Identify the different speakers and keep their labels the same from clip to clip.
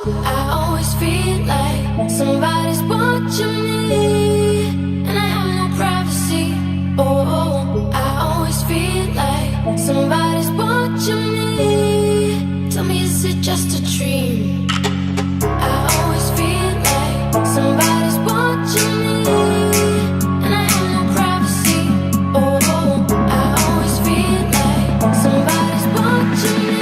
Speaker 1: I always feel like somebody's watching me, and I have no privacy. Oh, I always feel like somebody's watching me. Tell me, is it just a dream? I always feel like somebody's watching me, and I have no privacy. Oh, I always feel like somebody's watching me.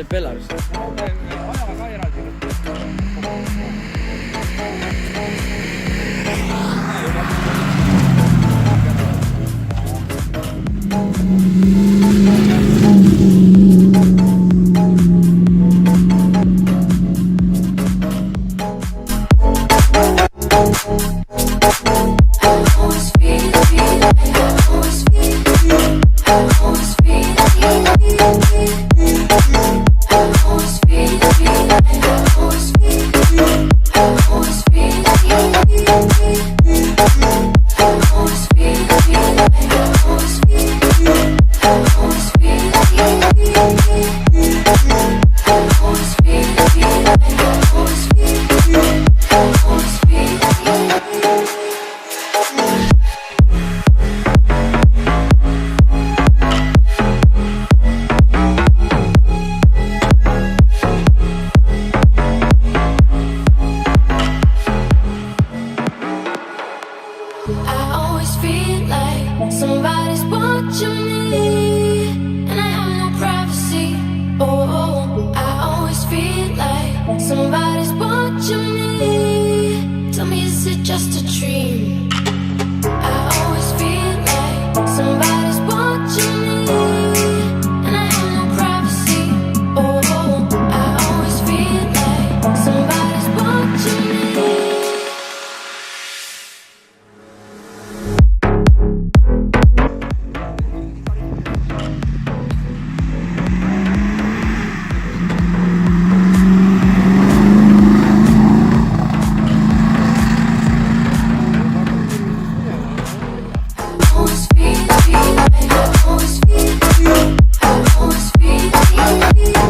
Speaker 2: see Belarus.
Speaker 3: Ajame ka eraldi.
Speaker 1: Somebody's watching me, and I have no privacy. Oh, I always feel like somebody's watching me. Tell me, is it just a dream? I always feel like somebody's watching me, and I have no privacy. Oh, I always feel like somebody's watching me. I always feel